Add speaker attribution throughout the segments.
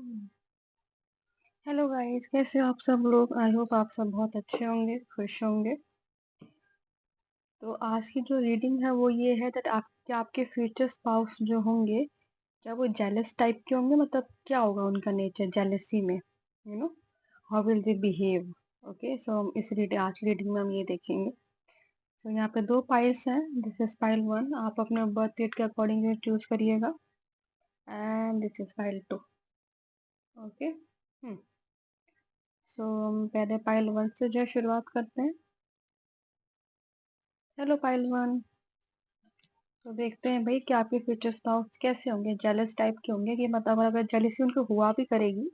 Speaker 1: Hello guys, कैसे हो आप सब लोग। आई होप आप सब बहुत अच्छे होंगे, खुश होंगे। तो आज की जो रीडिंग है वो ये है दैट आप क्या आपके फ्यूचर स्पाउस जो होंगे, क्या वो जेलस टाइप के होंगे। मतलब क्या होगा उनका नेचर जेलसी में, how will they behave. Okay, so हम इस रीडिंग आज की रीडिंग में हम ये देखेंगे। तो यहाँ पे दो पाइल्स हैं। दिस इज पाइल 1, आप अपने बर्थ डेट के अकॉर्डिंग चूज करिएगा। And this is pile 2। Okay, so हम पहले पाइल 1 से जो है शुरुआत करते हैं। Hello pile 1। तो देखते हैं भाई कि आपके फ्यूचर स्पाउस कैसे होंगे, जेलस टाइप के होंगे कि मतलब अगर जेलसी उनको हुआ भी करेगी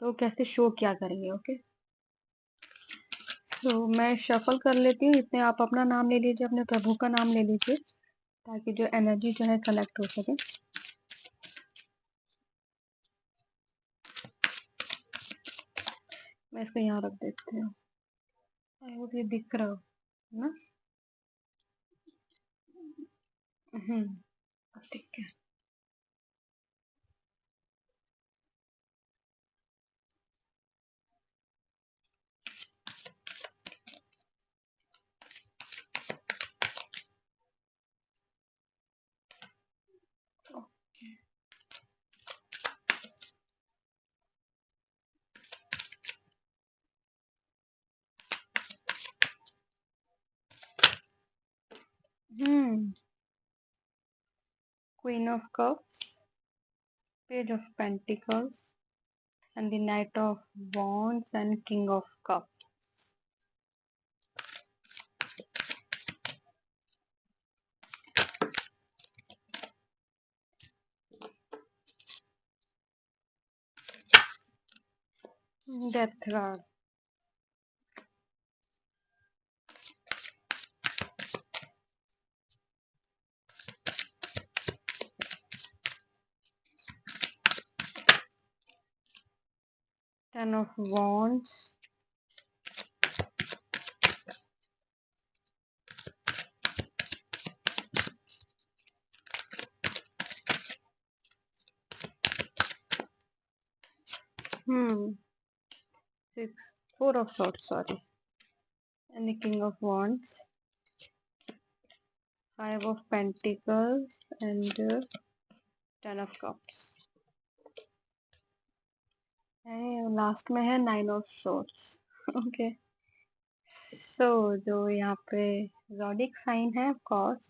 Speaker 1: तो कैसे शो क्या करेंगे। ओके, सो मैं शफल कर लेती हूँ। इतने आप अपना नाम ले लीजिए, अपने प्रभु का नाम ले लीजिए, ताकि जो एनर्जी जो है कलेक्ट हो सके। मैं इसको यहाँ रख देती हूँ। आई होप ये दिख रहा हो, है ना। ठीक है। Queen of cups, page of pentacles, and the Knight of Wands and King of Cups. Death card. Ten of Wands. Six, Four of Swords, sorry. And the King of Wands. Five of Pentacles and Ten of Cups. Last में है Nine of Swords. Okay, सो जो यहाँ पे zodiac sign है, of course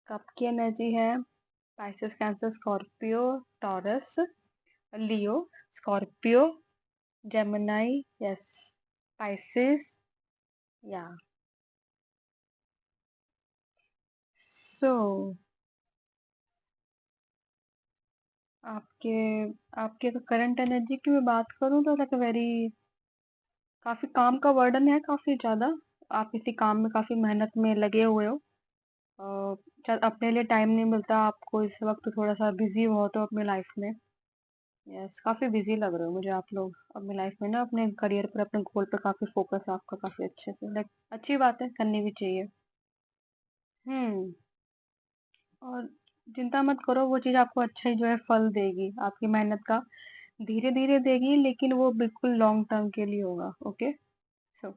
Speaker 1: cup की energy है। Pisces, cancer, Scorpio, taurus, लियो, Scorpio, Gemini, yes, Pisces, या। सो आपके आपके करंट एनर्जी की मैं बात करूँ तो लाइक वेरी काफी काम का वर्डन है, काफी ज्यादा। आप किसी काम में काफी मेहनत में लगे हुए हो। शायद अपने लिए टाइम नहीं मिलता आपको इस वक्त, थोड़ा सा बिजी हो तो अपनी लाइफ में। यस, काफी बिजी लग रहे हो मुझे आप लोग अपनी लाइफ में ना, अपने करियर पर, अपने गोल पर काफी फोकस है आपका, काफी अच्छे से। लाइक अच्छी बात है, करनी भी चाहिए। हम्म और चिंता मत करो, वो चीज आपको अच्छा ही जो है फल देगी, आपकी मेहनत का धीरे धीरे देगी, लेकिन वो बिल्कुल लॉन्ग टर्म के लिए होगा। Okay, so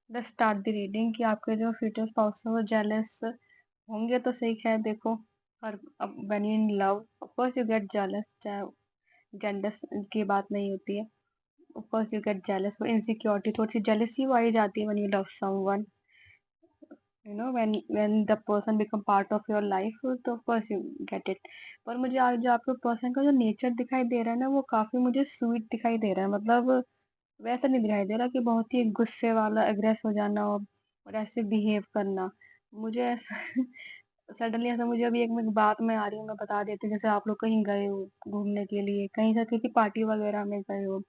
Speaker 1: let's start the reading कि आपके जो फ्यूचर स्पाउस है वो जेलस होंगे तो सही है। देखो, हर when you in love of course you get jealous, चाहे जेंडर की बात नहीं होती है। Of course you get jealous, वो इनसिक्योरिटी, थोड़ी सी जेलसी वो आई जाती है when you love someone, when the person become part of your life, तो of course you get it। पर मुझे आज जो आपके पर्सन का जो नेचर दिखाई दे रहा है ना, वो काफी मुझे स्वीट दिखाई दे रहा है। मतलब वैसा नहीं दिखाई दे रहा कि बहुत ही गुस्से वाला, एग्रेस हो जाना और ऐसे बिहेव करना। मुझे ऐसा सडनली ऐसा, मुझे अभी एक मैं बात में आ रही हूँ, मैं बता देती हूँ। जैसे आप लोग कहीं गए हो घूमने के लिए, कहीं से किसी पार्टी वगैरह में गए हो,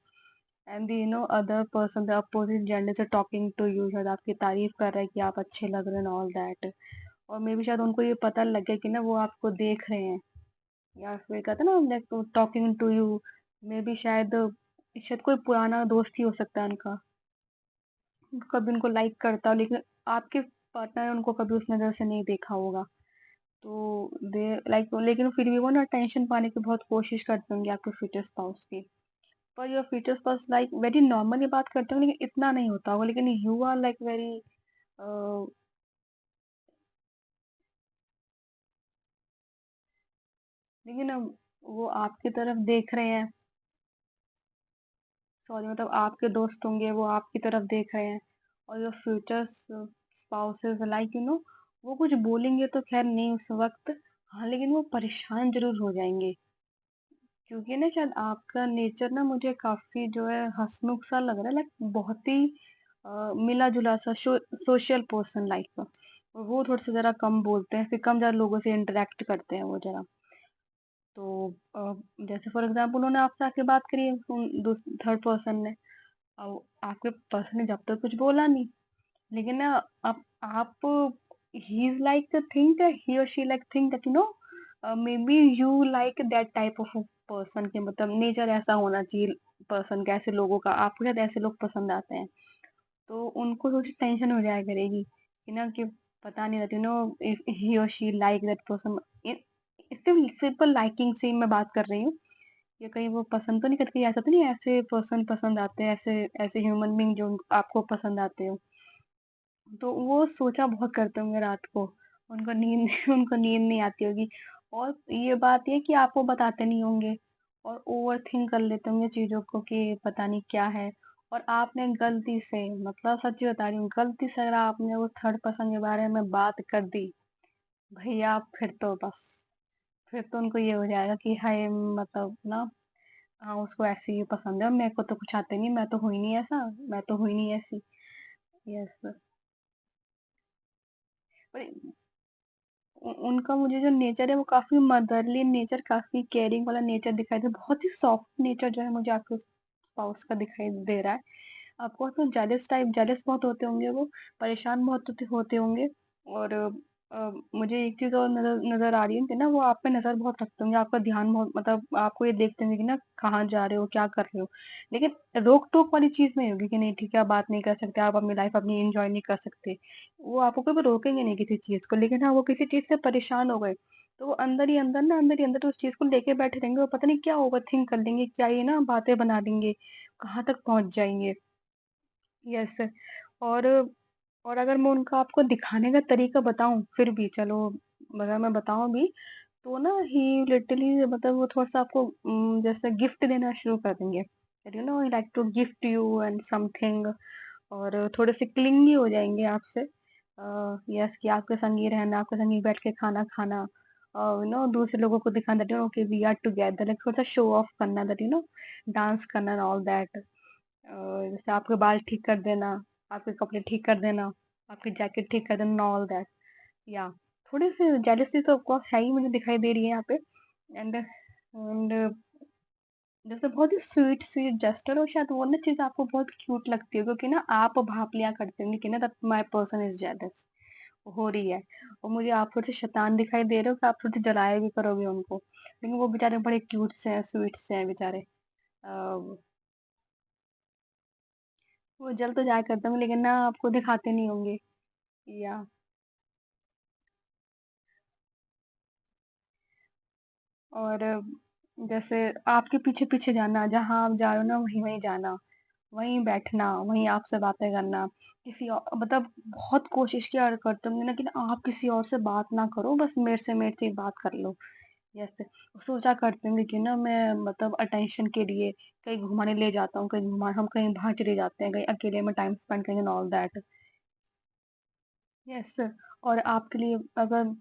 Speaker 1: and other person the opposite gender से टॉकिंग टू यू, शायद आपकी तारीफ कर रहा है कि आप अच्छे लग रहे हैं, ऑल दैट। और मे बी शायद उनको ये पता लग गया कि ना वो आपको देख रहे हैं, या फिर कहते हैं ना talking to you. Maybe शायद शायद कोई पुराना दोस्त ही हो सकता है उनका, कभी उनको लाइक करता हो, लेकिन आपके पार्टनर ने उनको कभी उस नज़र से नहीं देखा होगा। तो दे लाइक, लेकिन फिर भी वो ना टेंशन पाने की बहुत कोशिश करते होंगे आपके फ्यूचर स्पाउस की। फॉर योर फीचर्स बस लाइक वेरी नॉर्मली बात करते हो लेकिन इतना नहीं होता होगा लेकिन यू आर लाइक वेरी लेकिन अब वो आपकी तरफ देख रहे हैं, सॉरी मतलब आपके दोस्त होंगे वो आपकी तरफ देख रहे हैं और योर फ्यूचर्स स्पाउसेस लाइक वो कुछ बोलेंगे तो खैर नहीं उस वक्त, हाँ लेकिन वो परेशान जरूर हो जाएंगे क्योंकि ना शायद आपका नेचर ना मुझे काफी जो है हंसमुख सा लग रहा है, लाइक बहुत ही मिला जुला सा सोशल पर्सन लाइक वो थोड़ा सा जरा कम बोलते हैं फिर कम जरा लोगों से इंटरेक्ट करते हैं वो जरा। तो जैसे फॉर एग्जाम्पल उन्होंने आपसे आके बात करी है थर्ड पर्सन ने, अब आपके पर्सन ने जब तक कुछ बोला नहीं, लेकिन ना अब आप he is like think he और she like think that maybe you like that type of person के मतलब नेचर ऐसा होना चाहिए पर्सन का, ऐसे लोगों का आपको शायद ऐसे लोग पसंद आते हैं। तो उनको थोड़ी टेंशन हो जाया करेगी कि ना कि पता नहीं रहती इफ ही और she like that person, simple liking से मैं बात कर रही हूँ, या कहीं वो पसंद तो नहीं करती, ऐसा तो नहीं ऐसे पर्सन पसंद आते हैं ऐसे ऐसे ह्यूमन बींग जो आपको पसंद आते हो। तो वो सोचा बहुत करते होंगे रात को, उनको नींद उनको नींद नहीं आती होगी, और ये बात ये कि आपको बताते नहीं होंगे और ओवरथिंक कर लेते होंगे चीज़ों को कि पता नहीं क्या है। और आपने गलती से मतलब सच्ची बता रही हूँ, गलती से अगर आपने उस थर्ड पर्सन के बारे में बात कर दी, भैया फिर तो बस, फिर तो उनको ये हो जाएगा कि हाय मतलब ना, हाँ उसको ऐसे ही पसंद है, मेरे को तो कुछ आते नहीं, मैं तो हुई नहीं ऐसा, मैं तो हुई नहीं ऐसी। यस। पर उनका मुझे जो नेचर है वो काफी मदरली नेचर, काफी केयरिंग वाला नेचर दिखाई दे, बहुत ही सॉफ्ट नेचर जो है मुझे आपके स्पाउस का दिखाई दे रहा है। आपको तो जेलस टाइप, जेलस बहुत होते होंगे वो, परेशान बहुत होते होंगे। और मुझे एक चीज और नजर नजर आ रही है कि ना वो आप पे नजर बहुत रखते होंगे, आपका ध्यान बहुत मतलब आपको ये देखते होंगे कि ना कहाँ जा रहे हो क्या कर रहे हो, लेकिन रोक टोक वाली चीज नहीं होगी कि नहीं ठीक है आप बात नहीं कर सकते, आप अपनी लाइफ अपनी एंजॉय नहीं कर सकते। वो आपको कभी रोकेंगे नहीं किसी चीज को, लेकिन हाँ वो किसी चीज से परेशान हो गए तो वो अंदर ही अंदर ना, अंदर ही अंदर उस चीज को लेके बैठे रहेंगे, वो पता नहीं क्या ओवर थिंक कर लेंगे, क्या ये ना बातें बना लेंगे, कहाँ तक पहुंच जाएंगे। यस। और और अगर मैं उनका आपको दिखाने का तरीका बताऊं फिर भी चलो, अगर मैं बताऊं भी तो ना ही लिटरली मतलब वो थोड़ा सा आपको जैसे गिफ्ट देना शुरू कर देंगे, like to gift you and something, और थोड़े से क्लिंगी हो जाएंगे आपसे। यस कि आपके संग ही रहना, आपके संग ही बैठ के खाना खाना, दूसरे लोगों को दिखाना दैट कि वी आर टुगेदर, लाइक थोड़ा सा शो ऑफ करना दैट डांस करना एंड ऑल दैट। जैसे आपके बाल ठीक कर देना, आपके कपड़े ठीक कर देना, आपकी जैकेट ठीक कर देना, ऑल दैट। या थोड़ी सी जेलसी तो ऑफकोर्स है ही, मुझे दिखाई दे रही है यहाँ पे। एंड जैसे बहुत ही स्वीट स्वीट जेस्टर हो शायद, वो ना चीज आपको बहुत क्यूट लगती है क्योंकि ना आप भाप लिया करते होंगे कि ना that my person is jealous हो रही है, और मुझे आप थोड़े से शैतान दिखाई दे रहे हो कि आप थोड़े जलाया भी करोगे उनको, लेकिन वो बेचारे बड़े क्यूट से हैं, स्वीट से हैं बेचारे। वो जल तो जाया करते होंगे लेकिन ना आपको दिखाते नहीं होंगे। या और जैसे आपके पीछे पीछे जाना, जहाँ आप जा रहे हो ना वहीं वहीं जाना, वहीं बैठना, वहीं आपसे बातें करना, किसी और मतलब बहुत कोशिश किया करते होंगे ना कि ना आप किसी और से बात ना करो, बस मेरे से ही बात कर लो। जैसे सोचा करते होंगे कि ना मैं मतलब अटेंशन के लिए कहीं घुमाने ले जाता हूँ, कहीं घुमा हम कहीं बाहर चले जाते हैं, कहीं अकेले में टाइम स्पेंड करेंगे ऑल दैट। यस। और आपके लिए अगर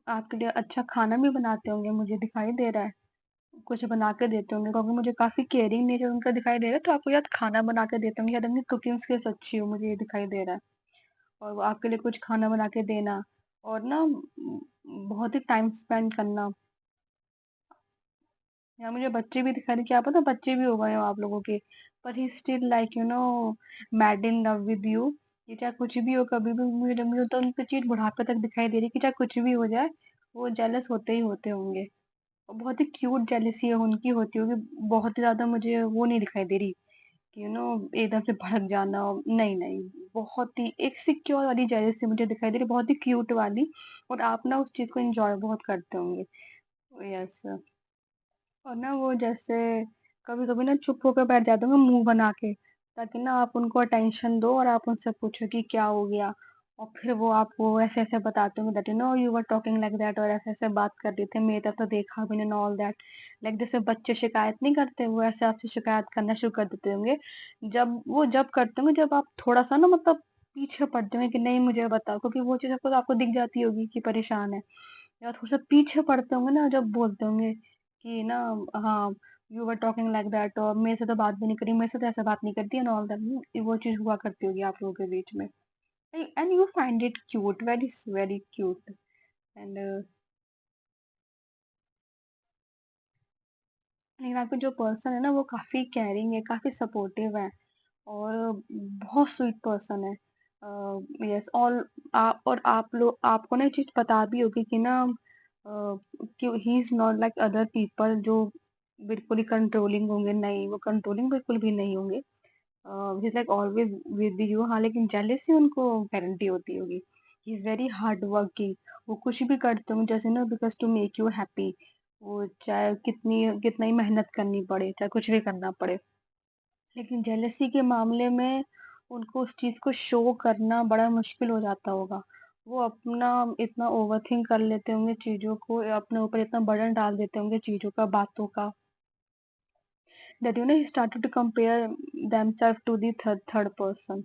Speaker 1: आपके लिए अच्छा खाना भी बनाते होंगे, मुझे दिखाई दे रहा है कुछ बना के देते होंगे क्योंकि मुझे काफी केयरिंग नेचर उनका दिखाई दे रहा है, तो आपको याद खाना बना के देते होंगे, शायद उनकी कुकिंग स्किल्स अच्छी हो, मुझे ये दिखाई दे रहा है। और वो आपके लिए कुछ खाना बना के देना, और ना बहुत ही टाइम स्पेंड करना। या मुझे बच्चे भी दिखा रहे, क्या पता बच्चे भी हो गए हो आप लोगों के, पर he still like mad in love with you. ये चाहे कुछ भी हो कभी भी, मुझे मुझे तो उनकी चीज बुढ़ापे तक दिखाई दे रही है कि चाहे कुछ भी हो जाए वो जेलस होते ही होते होंगे। और बहुत ही क्यूट जेलेसी उनकी होती होगी, बहुत ही ज्यादा मुझे वो नहीं दिखाई दे रही कि एकदम से भड़क जाना, नहीं नहीं, बहुत ही एक सिक्योर वाली जेलेसी मुझे दिखाई दे रही, बहुत ही क्यूट वाली। और आप ना उस चीज को एंजॉय बहुत करते होंगे। यस। और ना वो जैसे कभी-कभी ना चुप होकर बैठ जाते होंगे मुँह बना के, ताकि ना आप उनको अटेंशन दो और आप उनसे पूछो कि क्या हो गया? और फिर वो आपको ऐसे-ऐसे बताते होंगे that you were talking like that और ऐसे-ऐसे बात कर रहे थे, मेरी तरफ तो देखा भी नहीं एंड ऑल दैट। लाइक जैसे बच्चे शिकायत नहीं करते, वो ऐसे आपसे शिकायत करना शुरू कर देते होंगे। जब करते होंगे जब आप थोड़ा-सा ना मतलब पीछे पड़ते होंगे कि नहीं मुझे बताओ, क्योंकि वो चीज़ आपको दिख जाती होगी कि परेशान है। या थोड़ा-सा पीछे पड़ते होंगे ना जब बोलते होंगे कि ना हाँ, you were talking like that और मेरे से तो बात भी नहीं करी, मेरे से तो ऐसे बात नहीं करती एंड ऑल दैट वो चीज़ हुआ करती होगी आप लोगों के बीच में। And you find it cute, very cute and लेकिन आपके जो पर्सन है ना वो काफ़ी केयरिंग है, काफ़ी सपोर्टिव है और बहुत स्वीट पर्सन है। यस और आप लोग आपको ना ये चीज़ पता भी होगी कि ना कि he is not like other people जो बिल्कुल ही कंट्रोलिंग होंगे, नहीं वो कंट्रोलिंग बिल्कुल भी नहीं होंगे। He is like always with you. हाँ, लेकिन जेलसी उनको गारंटी होती होगी। He is very hard working. वो कुछ भी करते होंगे जैसे ना because to make you happy. वो चाहे कितना ही मेहनत करनी पड़े, चाहे कुछ भी करना पड़े। लेकिन जेलसी के मामले में उनको उस चीज़ को शो करना बड़ा मुश्किल हो जाता होगा। वो अपना इतना ओवरथिंक कर लेते होंगे चीज़ों को, अपने ऊपर इतना बर्डन डाल देते होंगे चीज़ों का, बातों का, that he started to compare themselves to the third person।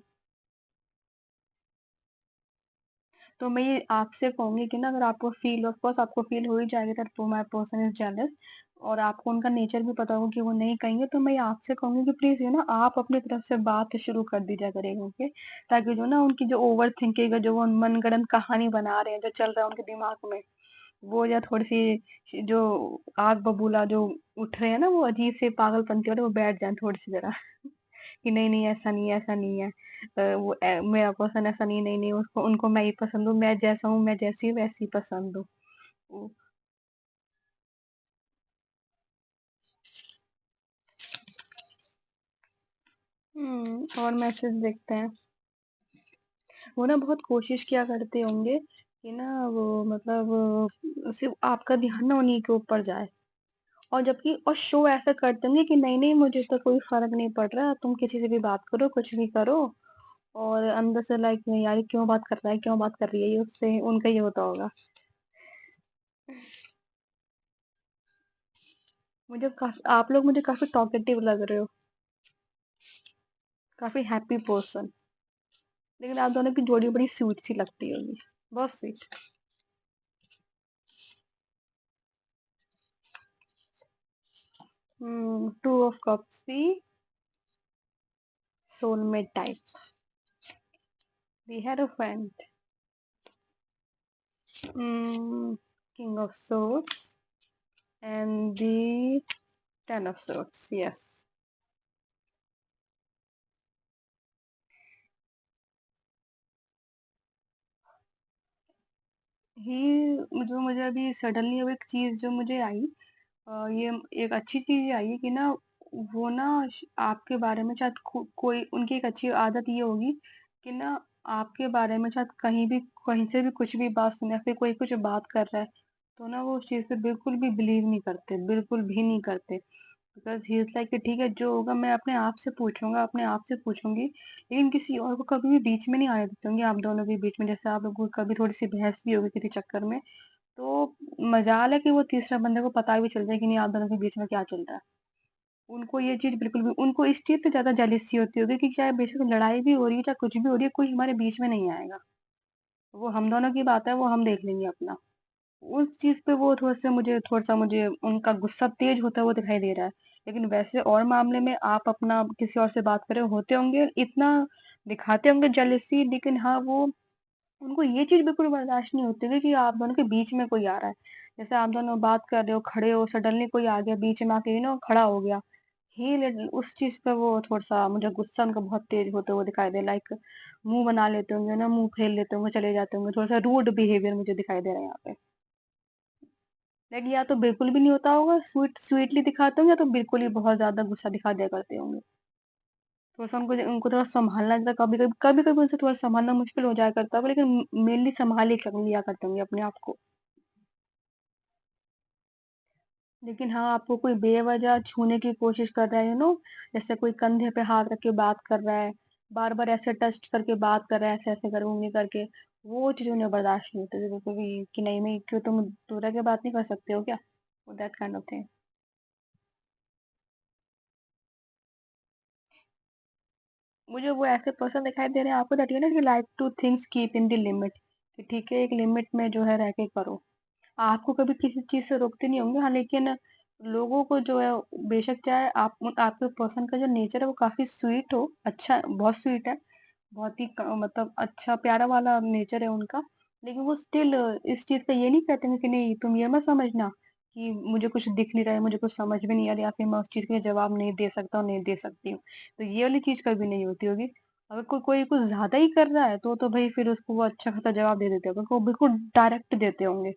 Speaker 1: तो मैं ये आपसे कहूँगी कि ना अगर आपको फ़ील ऑफ़ कोर्स आपको फ़ील हो ही जाएगा that my person is jealous और आपको उनका नेचर भी पता होगा कि वो नहीं कहेंगे, तो मैं ये आपसे कहूँगी कि प्लीज़ ना आप अपनी तरफ से बात शुरू कर दीजिए करेंगे, ओके? ताकि जो ना उनकी जो ओवरथिंकिंग है, जो वो मनगढ़ंत कहानी बना रहे हैं, जो चल रहा है उनके दिमाग में, वो या थोड़ी-सी जो आग बबूला जो उठ रहे हैं ना, वो अजीब से पागलपंती वाले वो बैठ जाएँ थोड़ी-सी ज़रा। कि नहीं, नहीं ऐसा नहीं है, ऐसा नहीं है। मेरा पर्सन ऐसा नहीं, नहीं, नहीं उसको उनको मैं ही पसंद हूँ, मैं जैसा हूँ, मैं जैसी हूँ वैसी पसंद हूँ। ओ और मैसेज देखते हैं। वो ना बहुत कोशिश किया करते होंगे कि ना वो मतलब सिर्फ़ आपका ध्यान ना उन्हीं के ऊपर जाए और जबकि और शो ऐसा करते होंगे कि नहीं, नहीं मुझे तो कोई फ़र्क नहीं पड़ रहा, तुम किसी से भी बात करो, कुछ भी करो और अंदर से लाइक यार ये क्यों बात कर रहा है, क्यों बात कर रही है ये उससे? उनका ये होता होगा। मुझे काफ़ी आप लोग मुझे काफ़ी टॉकेटिव लग रहे हो, काफ़ी हैप्पी पर्सन। लेकिन आप दोनों की जोड़ी बड़ी स्वीट सी लगती होगी, बहुत स्वीट। 2 ऑफ कप्स सी soulmate type, the Hierophant, King of Swords, and the Ten of Swords. Yes, ही जो मुझे अभी सडनली अब एक चीज़ जो मुझे आई ये एक अच्छी चीज़ आई है कि ना वो ना आपके बारे में शायद कोई उनकी एक अच्छी आदत ये होगी कि ना आपके बारे में शायद कहीं से भी कुछ भी बात सुने या फिर कोई कुछ बात कर रहा है तो ना वो उस चीज़ पे बिल्कुल भी बिलीव नहीं करते, बिल्कुल भी नहीं करते। बिकॉज़ ही इज़ लाइक कि ठीक है जो होगा मैं अपने आप से पूछूँगा, अपने आप से पूछूँगी, लेकिन किसी और को कभी भी बीच में नहीं आने देते होंगे आप दोनों के बीच में। जैसे आप लोगों को कभी थोड़ी-सी बहस भी होगी किसी चक्कर में, तो मजाल है कि वो तीसरा बंदे को पता भी चल जाए कि नहीं आप दोनों के बीच में क्या चल रहा है। उनको ये चीज़ बिल्कुल भी उनको इस चीज़ से ज़्यादा जेलसी होती होगी कि चाहे बेशक लड़ाई भी हो रही है, चाहे कुछ भी हो रही है, कोई हमारे बीच में नहीं आएगा। वो हम दोनों की बात है, वो हम देख लेंगे अपना। उस चीज़ पे वो थोड़ा-सा मुझे उनका गुस्सा तेज़ होता हुआ दिखाई दे रहा है। लेकिन वैसे और मामले में आप अपना किसी और से बात कर रहे होते होंगे, इतना दिखाते होंगे जेलसी लेकिन हाँ, वो उनको ये चीज़ बिल्कुल बर्दाश्त नहीं होती थी कि आप दोनों के बीच में कोई आ रहा है। जैसे आप दोनों बात कर रहे हो, खड़े हो, सडनली कोई आ गया बीच में आके खड़ा हो गया। ही लिट उस चीज़ पे वो थोड़ा-सा मुझे गुस्सा उनका बहुत तेज़ होते हुए दिखाई दे लाइक मुँह बना लेते होंगे ना, मुँह फेर लेते होंगे, चले जाते होंगे। थोड़ा-सा रूड बिहेवियर मुझे दिखाई दे रहा है यहाँ पे। लाइक या तो बिल्कुल भी नहीं होता होगा, स्वीटली दिखाते होंगे या तो बिल्कुल ही बहुत ज़्यादा गुस्सा दिखा दिया करते होंगे। थोड़ा-सा उनको थोड़ा सँभालना जरा कभी-कभी उनसे थोड़ा सँभालना मुश्किल हो जाया करता होगा लेकिन मेनली सँभाल ही कर लिया करते होंगे अपने आप को। लेकिन हाँ, आपको कोई बेवजह छूने की कोशिश कर रहा है, जैसे कोई कंधे पे हाथ रख के बात कर रहा है, बार-बार ऐसे टच करके बात कर रहा है, ऐसे-ऐसे कर उँगली करके, वो चीज़ उन्हें बर्दाश्त नहीं होती बिल्कुल भी कि नहीं मैं क्यों तुम दूर रह के बात नहीं कर सकते हो क्या? That kind of thing. मुझे वो ऐसे पर्सन दिखाई दे रहे हैं आपको that like two things keep in the limit कि ठीक है, एक लिमिट में जो है रह के करो। आपको कभी किसी चीज़ से रोकते नहीं होंगे, हाँ, लेकिन लोगों को जो है बेशक चाहे आपके पर्सन का जो नेचर है वो काफ़ी स्वीट हो, अच्छा बहुत स्वीट है, बहुत ही मतलब अच्छा प्यारा वाला नेचर है उनका, लेकिन वो स्टिल इस चीज़ पे ये नहीं कहते हैं कि नहीं तुम ये मत समझना कि मुझे कुछ दिख नहीं रहा है, मुझे कुछ समझ में नहीं आ रहा या फिर मैं उस चीज़ के जवाब नहीं दे सकता हूँ, नहीं दे सकती हूँ। तो ये वाली चीज़ कभी नहीं होती होगी। अगर कोई कुछ ज़्यादा ही कर रहा है तो भाई फिर उसको वो अच्छा खासा जवाब दे देते होंगे, वो बिल्कुल डायरेक्ट देते होंगे।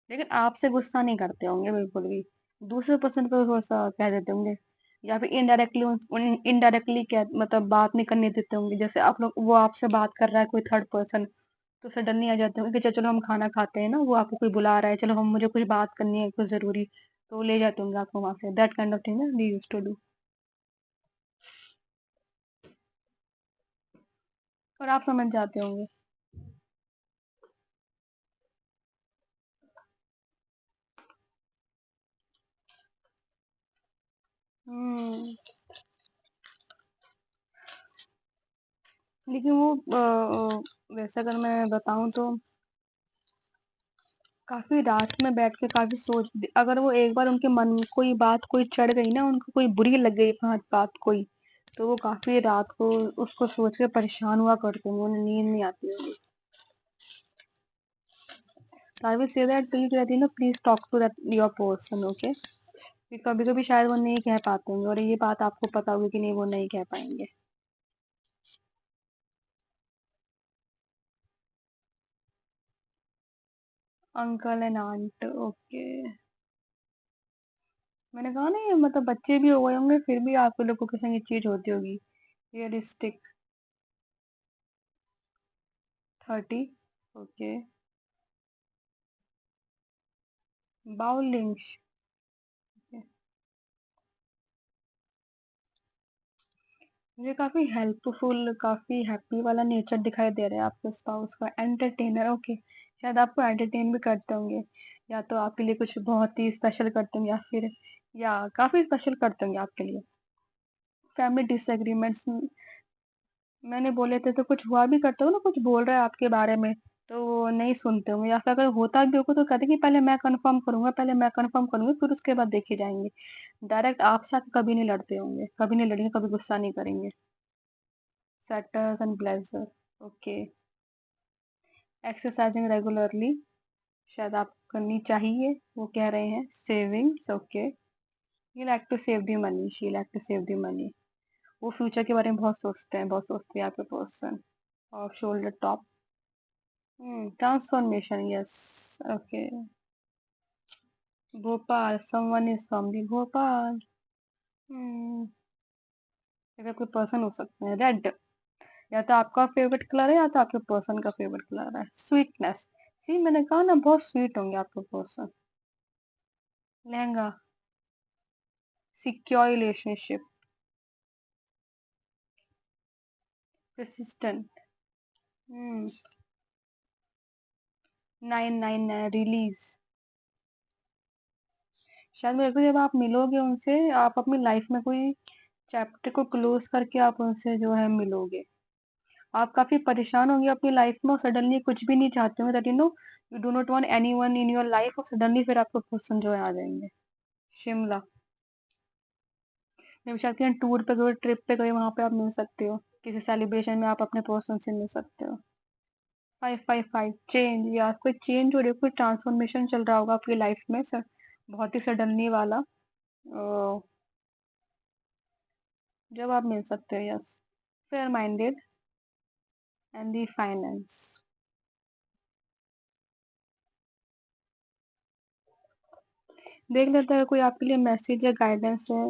Speaker 1: लेकिन आपसे गुस्सा नहीं करते होंगे बिल्कुल भी। दूसरे पर्सन को थोड़ा-सा कह देते होंगे या फिर इनडायरेक्टली कह मतलब बात नहीं करने देते होंगे। जैसे आप लोग वो आपसे बात कर रहा है कोई थर्ड पर्सन, तो सडनली आ जाते होंगे कि चलो हम खाना खाते हैं ना, वो आपको कोई बुला रहा है, चलो हम मुझे कुछ बात करनी है, कुछ ज़रूरी, तो ले जाते होंगे आपको वहाँ से। दैट काइंड ऑफ थिंग ना दे यूज्ड टू डू और आप समझ जाते होंगे। हुँ, लेकिन वो वैसे अगर मैं बताऊँ तो काफ़ी रात में बैठ के काफ़ी अगर वो एक बार उनके मन में कोई बात कोई चढ़ गई ना, उनको कोई बुरी लग गई बात कोई, तो वो काफ़ी रात को उसको सोच के परेशान हुआ करते होंगे, उन्हें नींद नहीं आती होगी। तो I will say that please रहती है ना please talk to that your person okay? कभी-कभी शायद वो नहीं कह पाते होंगे और ये बात आपको पता होगी कि नहीं वो नहीं कह पाएँगे। Uncle and aunt okay. मैंने कहा ना ये मतलब बच्चे भी हो गए होंगे फिर भी आप लोगों के संग ये चीज़ होती होगी। Realistic 30 okay. बाउलिंग मुझे काफ़ी हेल्पफुल, काफ़ी हैप्पी वाला नेचर दिखाई दे रहा है आपके स्पाउस का। एंटरटेनर ओके, शायद आपको एंटरटेन भी करते होंगे या तो आपके लिए कुछ बहुत ही स्पेशल करते होंगे या काफ़ी स्पेशल करते होंगे आपके लिए। फैमिली डिसएग्रीमेंट्स मैंने बोले थे तो कुछ हुआ भी करता हो ना, कुछ बोल रहा है आपके बारे में, तो वो नहीं सुनते होंगे या फिर अगर होता भी होगा तो कहते हैं कि पहले मैं कन्फर्म करूँगी फिर उसके बाद देखे जाएँगे। डायरेक्ट आपसे आके कभी नहीं लड़ते होंगे, कभी नहीं लड़ेंगे, कभी गुस्सा नहीं करेंगे। Sweaters and blazer okay. Exercising regularly शायद आप करनी चाहिए, वो कह रहे हैं। Savings okay. He like to save the money, she like to save the money. वो फ्यूचर के बारे में बहुत सोचते हैं आपके person. Off shoulder top transformation yes okay. Bhopal someone is from the Bhopal. Hmm, अगर कोई पर्सन हो सकते हैं रेड, या तो आपका फेवरेट कलर है या तो आपके पर्सन का फेवरेट कलर है। स्वीटनेस सी मैंने कहा ना बहुत स्वीट होंगे आपके person. Lehenga secure relationship persistent 999 release शायद मेरे को जब आप मिलोगे उनसे आप अपनी लाइफ में कोई चैप्टर को क्लोज करके आप उनसे जो है मिलोगे। आप काफी परेशान होंगे अपनी लाइफ में और सडनली कुछ भी नहीं चाहते हो that you do not want anyone in your life और सडनली फिर आपको पर्सन जो है आ जाएंगे। शिमला मैं चाहती हूँ टूर पे गए ट्रिप पे गए वहां पे आप मिल सकते हो, किसी सेलिब्रेशन में आप अपने पर्सन से मिल सकते हो। 555 चेंज या कोई चेंज हो रही है, कोई ट्रांसफॉर्मेशन चल रहा होगा आपकी लाइफ में सर, बहुत ही सडनली वाला जब आप मिल सकते हो yes. Fair minded and the finance देख लेते हैं कोई आपके लिए मैसेज या गाइडेंस है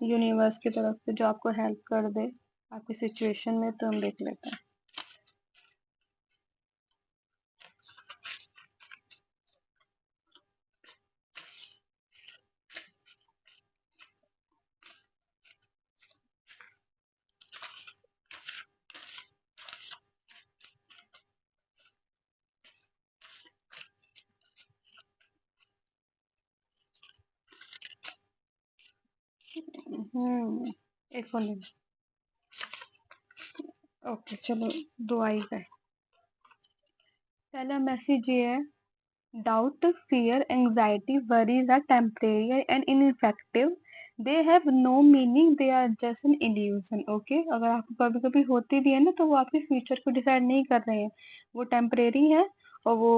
Speaker 1: यूनिवर्स की तरफ से जो आपको हेल्प कर दे आपकी सिचुएशन में, तो हम देख लेते हैं। एक और नहीं। ओके चलो, 2 आ ही गए। पहला मैसेज ये है, doubt, fear, anxiety, worries are temporary and ineffective. They have no meaning. They are just an illusion. Okay? अगर आपको कभी कभी होती भी है ना, तो वो आपके फ्यूचर को डिसाइड नहीं कर रहे हैं, वो टेम्परेरी है। और वो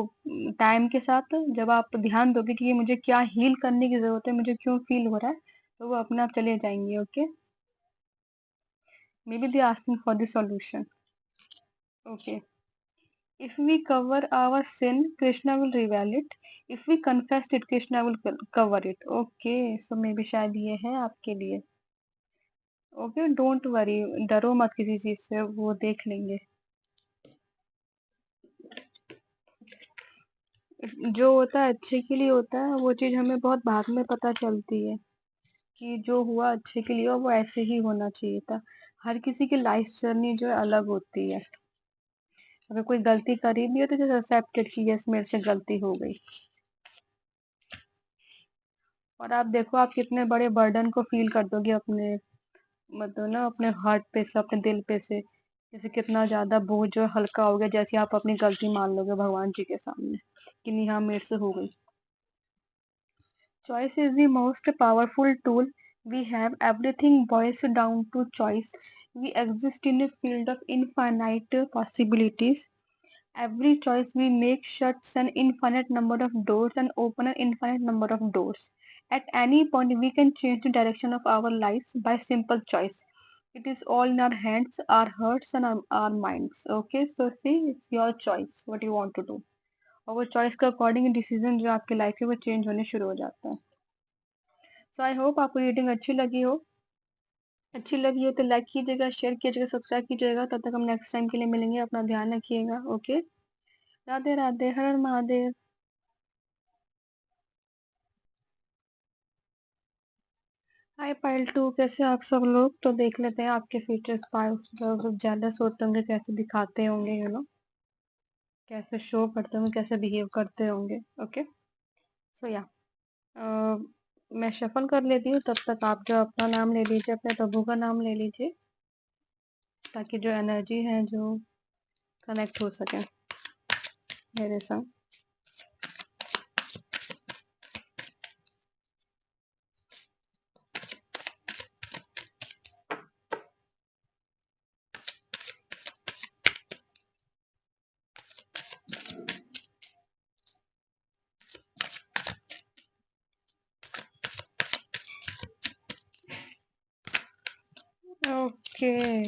Speaker 1: टाइम के साथ जब आप ध्यान दोगे कि ये मुझे क्या हील करने की जरूरत है, मुझे क्यों फील हो रहा है, तो वो अपने आप चले जाएंगे। Okay, may be they asking for the solution. Okay, if we cover our sin, Krishna will reveal it. If we confess it, Krishna will cover it. Okay, so maybe शायद ये है आपके लिए। ओके, डोंट वरी, डरो मत किसी चीज से, वो देख लेंगे। जो होता है अच्छे के लिए होता है, वो चीज हमें बहुत बाद में पता चलती है कि जो हुआ अच्छे के लिए हुआ, वो ऐसे ही होना चाहिए था। हर किसी की लाइफ जर्नी जो है अलग होती है। अगर कोई गलती करी भी हो तो जस्ट एक्सेप्टेड कि यस मेरे से गलती हो गई। और आप देखो, आप कितने बड़े बर्डन को फील कर दोगे अपने, मतलब ना, अपने हार्ट पे से, अपने दिल पे से, जैसे कितना ज्यादा बोझ जो है हल्का हो गया, जैसे आप अपनी गलती मान लोगे भगवान जी के सामने कि नहीं, हाँ मेरे से हो गई। Choice is the most powerful tool we have. Everything boils down to choice. We exist in a field of infinite possibilities. Every choice we make shuts an infinite number of doors and open an infinite number of doors. At any point, we can change the direction of our lives by simple choice. It is all in our hands, our hearts, and our minds. Okay, so see, it's your choice what you want to do. और वो choice के according decision जो आपकी life है वो change होने शुरू हो जाता है। सो आई होप आपको रीडिंग अच्छी लगी हो। अच्छी लगी हो तो लाइक कीजिएगा, शेयर कीजिएगा, सब्सक्राइब कीजिएगा। तब तक हम नेक्स्ट टाइम के लिए मिलेंगे। अपना ध्यान रखिएगा। Okay, Radhe Radhe, Har Har Mahadev. Hi Payal too, कैसे आप सब लोग? तो देख लेते हैं आपके फीचर्स। पायल सब जेलस होते होंगे, कैसे दिखाते होंगे, कैसे शो करते होंगे, कैसे बिहेव करते होंगे। ओके, सो या मैं शफल कर लेती हूँ। तब तक आप जो अपना नाम ले लीजिए, अपने प्रभु का नाम ले लीजिए, ताकि जो एनर्जी है जो कनेक्ट हो सके मेरे संग। Okay,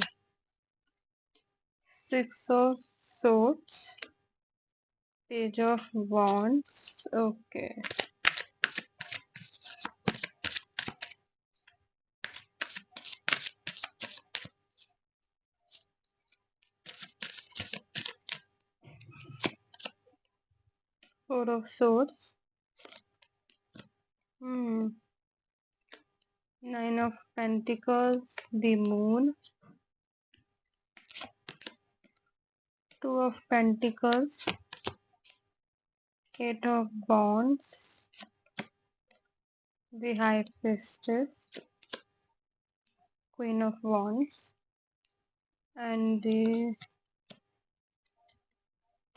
Speaker 1: 6 of Swords, Page of Wands. Okay, 4 of Swords. 9 of Pentacles, the Moon. 2 of Pentacles, 8 of Wands, the High Priestess, Queen of Wands, and the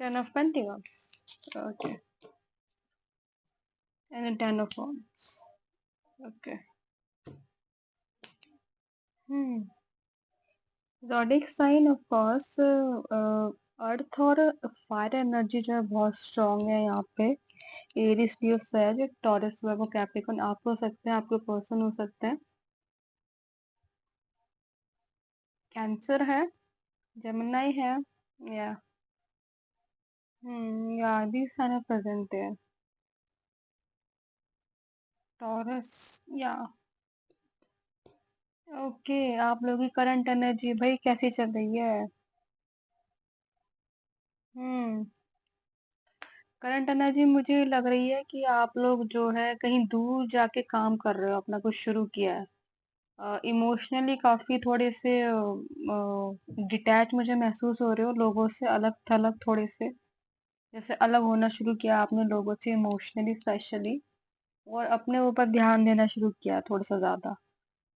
Speaker 1: 10 of Pentacles. Okay, and the 10 of Wands. Okay. Zodiac sign of course, earth और fire energy जो है बहुत strong है यहाँ पे। Eris, लियो, सैज, taurus, वर्गो, Capricorn. आप हो सकते हैं, आपके पर्सन हो सकते हैं। कैंसर है, जेमिनी है, या या these sign are present there. Taurus, या ओके। आप लोगों की करंट एनर्जी भाई कैसी चल रही है? हम्म करंट एनर्जी मुझे लग रही है कि आप लोग जो है कहीं दूर जाके काम कर रहे हो, अपना कुछ शुरू किया है। इमोशनली काफी थोड़े से डिटैच मुझे महसूस हो रहे हो लोगों से, अलग थलग थोड़े से, जैसे अलग होना शुरू किया आपने लोगों से इमोशनली स्पेशली, और अपने ऊपर ध्यान देना शुरू किया थोड़ा सा ज्यादा।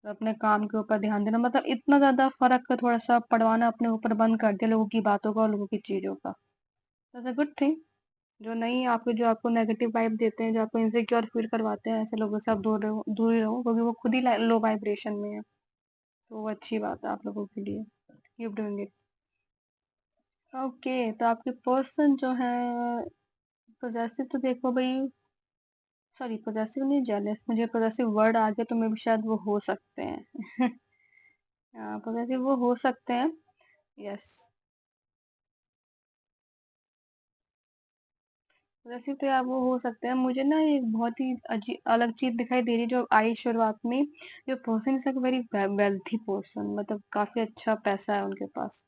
Speaker 1: अपने काम के ऊपर ध्यान देना, मतलब इतना ज़्यादा फ़र्क का थोड़ा-सा पड़वाना अपने ऊपर बंद कर दिया लोगों की बातों का और लोगों की चीज़ों का। That's a good thing. जो आपको नेगेटिव वाइब देते हैं, जो आपको इनसिक्योर फ़ील करवाते हैं, ऐसे लोगों से आप दूर ही रहो, क्योंकि वो खुद ही लो वाइब्रेशन में है। तो वो अच्छी बात है आप लोगों के लिए। Keep doing it. ओके, तो आपके पर्सन जो है पॉसेसिव, तो देखो भई, सॉरी पॉसेसिव नहीं, जेलस, मुझे पॉसेसिव वर्ड आ गया तो मे बी शायद वो हो सकते हैं। पॉसेसिव वो हो सकते हैं। यस। पॉसेसिव तो यार वो हो सकते हैं। मुझे ना एक बहुत ही अलग चीज दिखाई दे रही है जो आई शुरुआत में। जो person is like very wealthy person, मतलब काफी अच्छा पैसा है उनके पास।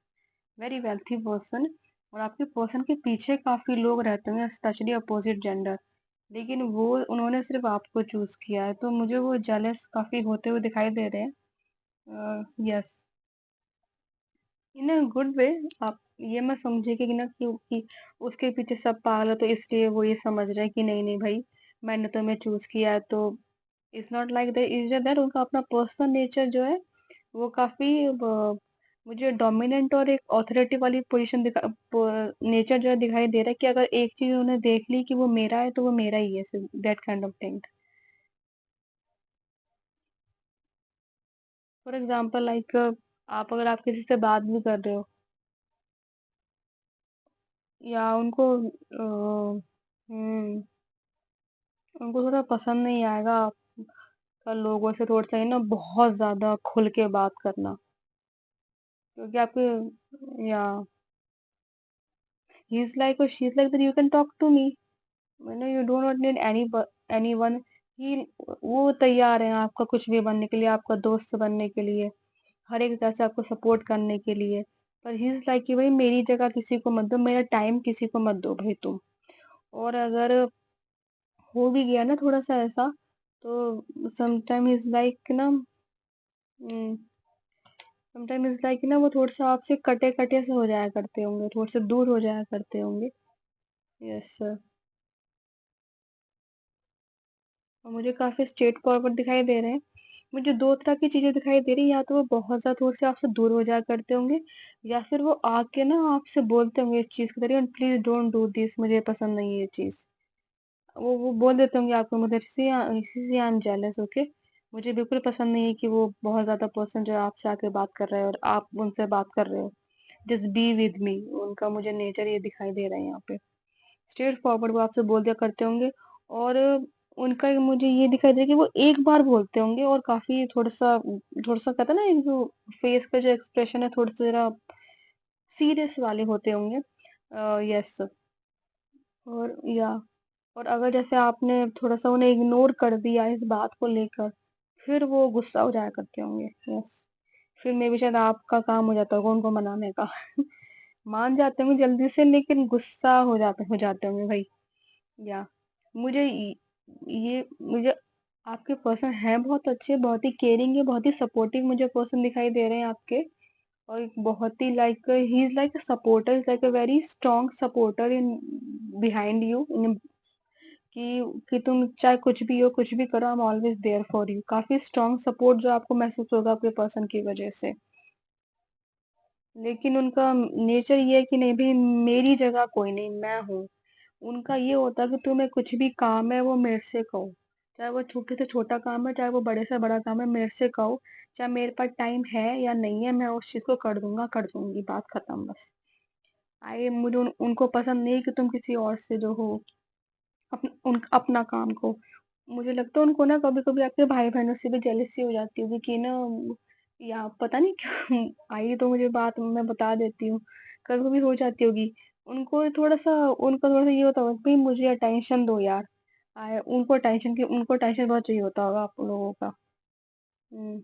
Speaker 1: Very wealthy person. और आपके पर्सन के पीछे काफी लोग रहते हैं, स्पेशली अपोजिट जेंडर। लेकिन वो उन्होंने सिर्फ आपको चूज किया है, तो मुझे वो जेलस काफी होते हुए दिखाई दे रहे हैं। Yes. In a good way. आप ये मत समझिए कि ना क्योंकि उसके पीछे सब पागल है तो इसलिए वो ये समझ रहे हैं कि नहीं नहीं भाई, मैंने तुम्हें चूज किया है तो। It's not like that, is that उनका अपना पर्सनल नेचर जो है वो काफी मुझे डोमिनेंट और एक ऑथोरिटी वाली पोजीशन नेचर जो है दिखाई दे रहा है कि अगर एक चीज उन्होंने देख ली कि वो मेरा है तो वो मेरा ही है, that kind of thing. For example like, आप अगर आप किसी से बात भी कर रहे हो या उनको थोड़ा पसंद नहीं आएगा आपका लोगों से थोड़ा सा ही ना बहुत ज्यादा खुल के बात करना, क्योंकि आपके या ही इज लाइक और she is like that you can talk to me, you don't need anyone. ही वो तैयार है आपका कुछ भी बनने के लिए, आपका दोस्त बनने के लिए, हर एक तरह से आपको सपोर्ट करने के लिए। पर ही इज लाइक कि भाई मेरी जगह किसी को मत दो, मेरा टाइम किसी को मत दो भाई तुम। और अगर हो भी गया ना थोड़ा सा ऐसा, तो समटाइम इज लाइक ना, समटाइम इज लाइक ना वो थोड़ा सा आपसे कटे कटे से हो जाया करते होंगे, थोड़े से दूर हो जाया करते होंगे। Yes sir. और मुझे काफी स्ट्रेट फॉरवर्ड दिखाई दे रहे हैं। मुझे दो तरह की चीजें दिखाई दे रही है, या तो वो बहुत ज्यादा थोड़े से आपसे दूर हो जाया करते होंगे, या फिर वो आके ना आपसे बोलते होंगे इस चीज के जरिए, प्लीज डोंट डू दिस, मुझे पसंद नहीं है ये चीज। वो बोल देते होंगे आपको, मतलब इसी आई एम जेलस, ओके। मुझे बिल्कुल पसंद नहीं है कि वो बहुत ज्यादा पर्सन जो है आपसे आके बात कर रहे हो और आप उनसे बात कर रहे हो। जस्ट बी विद मी, उनका मुझे नेचर ये दिखाई दे रहा है यहाँ पे। स्ट्रेट फॉरवर्ड वो आपसे बोल दिया करते होंगे। और उनका मुझे ये दिखाई दे रहा है कि वो एक बार बोलते होंगे और काफी थोड़ा सा कहता है ना, एक जो फेस का जो एक्सप्रेशन है थोड़ा सा जरा सीरियस वाले होते होंगे। यस। और या और अगर जैसे आपने थोड़ा सा उन्हें इग्नोर कर दिया इस बात को लेकर, फिर वो गुस्सा हो जाया करते होंगे। यस। फिर मे भी शायद आपका काम हो जाता होगा उनको मनाने का। मान जाते होंगे जल्दी से, लेकिन गुस्सा हो जाते होंगे भाई। या मुझे मुझे आपके पर्सन हैं बहुत अच्छे, बहुत ही केयरिंग है, बहुत ही सपोर्टिव मुझे पर्सन दिखाई दे रहे हैं आपके। और एक बहुत ही like he is like a supporter, is like a very strong supporter in behind you, इन कि तुम चाहे कुछ भी हो, कुछ भी करो, I am always there for you. काफी स्ट्रॉन्ग सपोर्ट जो आपको महसूस होगा आपके पर्सन की वजह से। लेकिन उनका नेचर ये है कि नहीं भाई, मेरी जगह कोई नहीं, मैं हूँ। उनका ये होता है कि तुम्हें कुछ भी काम है वो मेरे से कहो, चाहे वो छोटे से छोटा काम है, चाहे वो बड़े से बड़ा काम है, मेरे से कहो। चाहे मेरे पास टाइम है या नहीं है, मैं उस चीज को कर दूंगा, कर दूंगी, बात खत्म बस। मुझे उनको पसंद नहीं कि तुम किसी और से जो हो अपना काम को। मुझे लगता है उनको ना कभी कभी आपके भाई बहनों से भी जेलसी हो जाती होगी कि ना, या पता नहीं क्यों। आई तो मुझे बात मैं बता देती हूँ, कभी कभी हो जाती होगी। उनको थोड़ा सा ये होता होगा कि भाई मुझे अटेंशन दो यार। उनको अटेंशन बहुत चाहिए होता होगा आप लोगों का। हम्म,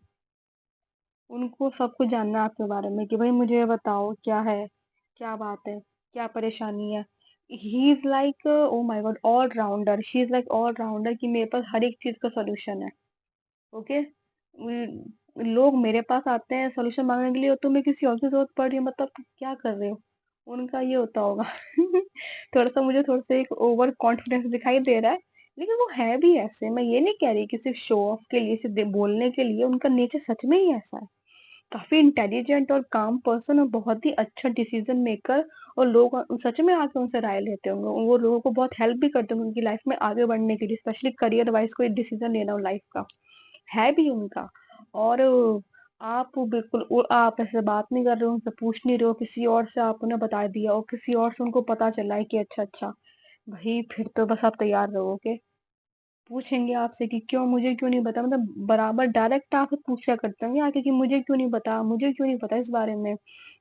Speaker 1: उनको सब कुछ जानना है आपके बारे में कि भाई मुझे ये बताओ क्या है, क्या बात है, क्या परेशानी है। ही is like oh my God all rounder, she is like all rounder कि मेरे पास हर एक चीज का सोल्यूशन है। ओके। लोग मेरे पास आते हैं सोल्यूशन मांगने के लिए, और तुम्हें किसी और की जरूरत पड़ रही है, मतलब क्या कर रहे हो। उनका ये होता होगा। थोड़ा सा मुझे थोड़ा सा एक ओवर कॉन्फिडेंस दिखाई दे रहा है। लेकिन वो है भी ऐसे, मैं ये नहीं कह रही कि सिर्फ़ शो ऑफ के लिए, सिर्फ़ बोलने के लिए, उनका नेचर सच में ही ऐसा है। काफ़ी इंटेलिजेंट और काम पर्सन और बहुत ही अच्छा डिसीज़न मेकर और लोग सच में आके उनसे राय लेते होंगे। वो लोगों को बहुत हेल्प भी करते होंगे उनकी लाइफ़ में आगे बढ़ने के लिए, स्पेशली करियर वाइज़ कोई डिसीज़न लेना हो लाइफ़ का, है भी उनका। और आप बिल्कुल आप ऐसे बात नहीं कर रहे हो, उनसे पूछ नहीं रहे हो, किसी और से आपने बता दिया और किसी और से उनको पता चला है कि अच्छा, अच्छा, भई फिर तो बस आप तैयार रहो, ओके। पूछेंगे आपसे कि क्यों मुझे क्यों नहीं पता, मतलब बराबर डायरेक्ट आपसे पूछा करते होंगे आके कि मुझे क्यों नहीं पता, मुझे क्यों नहीं पता इस बारे में,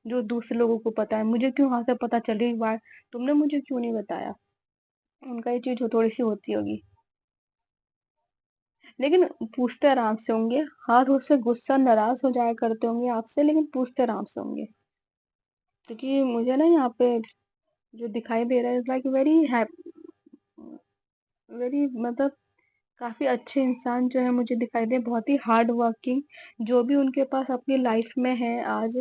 Speaker 1: जो दूसरे लोगों को पता है, मुझे क्यों वहाँ से पता चली बात, तुमने मुझे क्यों नहीं बताया? उनका ये चीज़ थोड़ी-सी होती होगी। लेकिन पूछते आराम से होंगे, हाँ, थोड़े से गुस्सा, नाराज़ हो जाया करते होंगे आपसे, लेकिन पूछते आराम से होंगे। क्योंकि मुझे ना यहाँ पे जो दिखाई दे रहा है इज़ लाइक वेरी मतलब काफ़ी अच्छे इंसान जो है मुझे दिखाई दे, बहुत ही हार्ड वर्किंग, जो भी उनके पास अपनी लाइफ में है आज,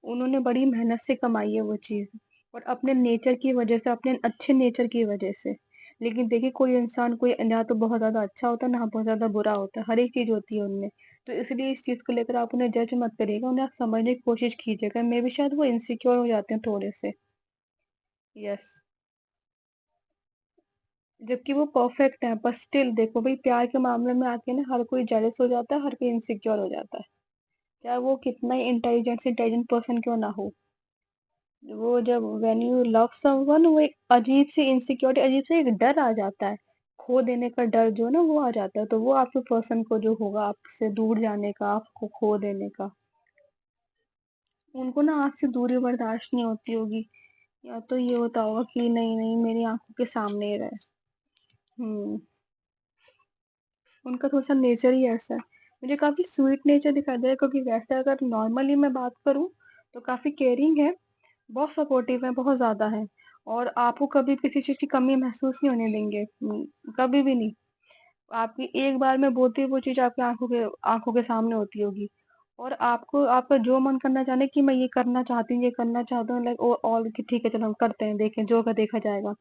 Speaker 1: उन्होंने बड़ी मेहनत से कमाई है वो चीज़ और अपने नेचर की वजह से, अपने अच्छे नेचर की वजह से। लेकिन देखिए कोई इंसान कोई ना तो बहुत ज़्यादा अच्छा होता है, ना बहुत ज़्यादा बुरा होता है, हर एक चीज़ होती है उनमें। तो इसलिए इस चीज़ को लेकर आप उन्हें जज मत करिएगा, उन्हें आप समझने की कोशिश कीजिएगा, मेबी शायद वो इनसिक्योर हो जाते हैं थोड़े से। यस। जबकि वो परफेक्ट है, पर स्टिल देखो भई प्यार के मामले में आके ना हर कोई जेलस हो जाता है, हर कोई इनसिक्योर हो जाता है। चाहे वो कितना ही इंटेलिजेंट से इंटेलिजेंट पर्सन क्यों ना हो। वो जब व्हेन यू लव समवन वो एक अजीब सी इनसिक्योरिटी, अजीब सा एक डर आ जाता है। खो देने का डर जो है ना वो आ जाता है, तो वो आपके पर्सन को जो होगा आपसे दूर जाने का, आपको खो देने का, उनको ना आपसे दूरी बर्दाश्त नहीं होती होगी। या तो ये होता होगा कि नहीं, नहीं मेरी आँखों के सामने ही रहे। हुँ। उनका थोड़ा-सा नेचर ही ऐसा है। मुझे काफ़ी स्वीट नेचर दिखाई दे रहा है क्योंकि वैसे अगर नॉर्मली मैं बात करूँ, तो काफ़ी केयरिंग है, बहुत सपोर्टिव है, बहुत ज़्यादा है और आपको कभी किसी चीज़ की कमी महसूस नहीं होने देंगे। कभी भी नहीं। आपकी एक बार में बोलती हुई वो चीज़ आपकी आँखों के सामने होती होगी और आपको आपका जो मन करना चाहे कि मैं ये करना चाहती हूँ, ये करना चाहता हूँ लाइक और कि ठीक है चलो हम करते हैं, देखें जो होगा देखा जाएगा।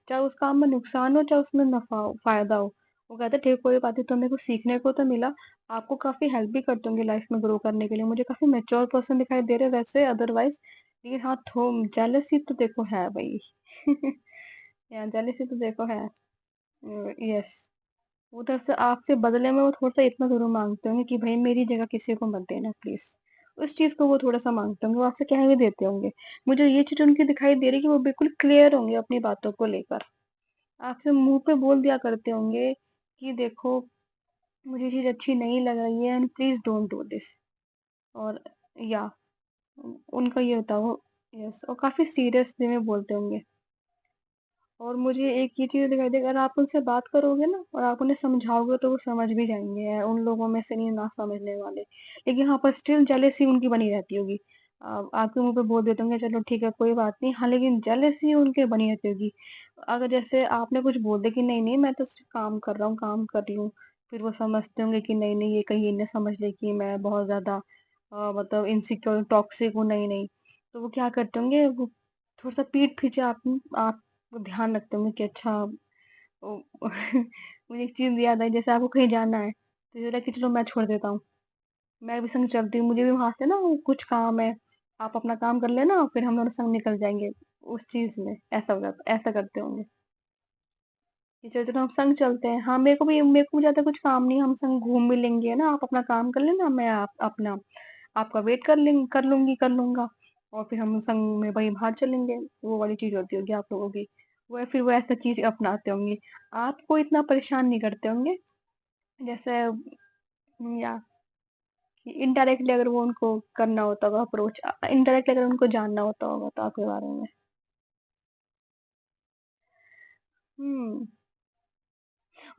Speaker 1: चाहे उस काम में नुकसान हो, चाहे उसमें नफ़ा हो, फ़ायदा हो। वो कहते हैं ठीक कोई बात नहीं, तुम्हें कुछ सीखने को तो मिला। आपको काफ़ी हेल्प भी करते होंगे लाइफ़ में ग्रो करने के लिए। मुझे काफ़ी मैच्योर पर्सन दिखाई दे रहे हैं वैसे अदरवाइज़, लेकिन हाँ, जेलसी तो देखो है भई। या जेलसी तो देखो है। यस। उधर से आपसे बदले में वो थोड़ा-सा इतना ज़रूर माँगते होंगे कि भई मेरी जगह किसी को मत देना प्लीज़। उस चीज़ को वो थोड़ा-सा माँगते होंगे, वो आपसे कह भी देते होंगे। मुझे ये चीज़ उनकी दिखाई दे रही है कि वो बिल्कुल क्लियर होंगे अपनी बातों को लेकर। आपसे मुँह पे बोल दिया करते होंगे कि देखो मुझे ये चीज़ अच्छी नहीं लग रही है and please don't do this और या उनका ये होता हो। यस, और काफ़ी सीरियस वे में बोलते होंगे। और मुझे एक ये चीज़ दिखाई दी, अगर आप उनसे बात करोगे ना और आप उन्हें समझाओगे तो वो समझ भी जाएँगे, उन लोगों में से नहीं ना समझने वाले। लेकिन हाँ, पर स्टिल जेलसी उनकी बनी रहती होगी। आपके मुँह पे बोल देते होंगे चलो ठीक है कोई बात नहीं, हाँ, लेकिन जेलसी उनके बनी रहती होगी। अगर जैसे आपने कुछ बोल दिया कि नहीं, नहीं मैं तो सिर्फ़ काम कर रहा हूँ, काम कर रही हूँ। फिर वो समझते होंगे कि नहीं, नहीं ये कहीं ये ना समझ ले कि मैं बहुत ज़्यादा मतलब इनसिक्योर टॉक्सिक हूँ, नहीं, नहीं। तो वो क्या करते होंगे, वो थोड़ा-सा पीठ पीछे आप वो ध्यान रखते होंगे कि अच्छा ओ मुझे एक चीज़ याद आई, जैसे आपको कहीं जाना है, तो ये लगा कि चलो मैं छोड़ देता हूँ, मैं भी संग चलती हूँ, मुझे भी वहाँ से ना वो कुछ काम है, आप अपना काम कर लेना फिर हम दोनों संग निकल जाएँगे, उस चीज़ में ऐसा हो जाता ऐसा करते होंगे, कि चलो चलो हम संग चलते हैं। हाँ, मेरे को भी ज़्यादा कुछ काम नहीं है, हम संग घूम भी लेंगे ना, आप अपना काम कर लेना, मैं आप अपना आपका वेट कर लूँगा और फिर हम संग में वहीं बाहर चलेंगे। वो वाली चीज़ होती होगी आप लोगों की। वो ऐसा चीज़ अपनाते होंगे। आपको इतना परेशान नहीं करते होंगे जैसे या कि इनडायरेक्टली अगर वो उनको करना होता होगा अप्रोच इनडायरेक्टली अगर उनको जानना होता होगा तो आपके बारे में। हुँ।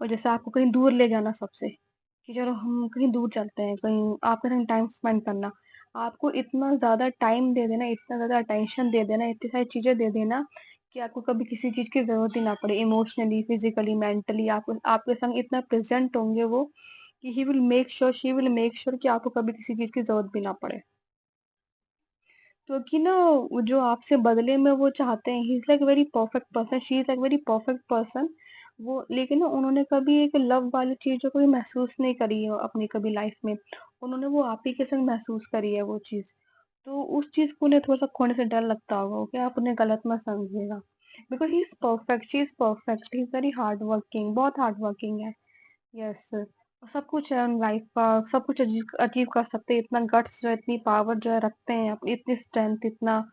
Speaker 1: और जैसे आपको कहीं दूर ले जाना सबसे, कि चलो हम कहीं दूर चलते हैं, कहीं आपके संग टाइम स्पेंड करना। आपको इतना ज़्यादा टाइम दे देना, इतना ज़्यादा अटेंशन दे देना, इतनी सारी चीज़ें दे देना कि आपको कभी किसी चीज़ की ज़रूरत ही ना पड़े। इमोशनली, फिज़िकली, मेंटली आप आपके संग इतना प्रेज़ेंट होंगे वो कि he will make sure she will make sure कि आपको कभी किसी चीज़ की ज़रूरत भी ना पड़े। क्योंकि ना वो जो आपसे बदले में वो चाहते हैं, ही is like very perfect person, she is like very perfect person. वो लेकिन ना उन्होंने कभी एक लव वाली चीज़ जो कभी महसूस नहीं करी है अपनी कभी लाइफ में। उन्होंने वो आप ही के संग महसूस करी है वो चीज़। तो उस चीज़ को उन्हें थोड़ा-सा खोने से डर लगता होगा कि आप उन्हें गलत मत समझिएगा। Because he is perfect, she is perfect, he is very hard working, बहुत हार्ड वर्किंग है। यस, सब कुछ है लाइफ का, सब कुछ अचीव अचीव कर सकते हैं, इतना गट्स जो है, इतनी पावर जो है रखते हैं, इतनी स्ट्रेंथ, इतना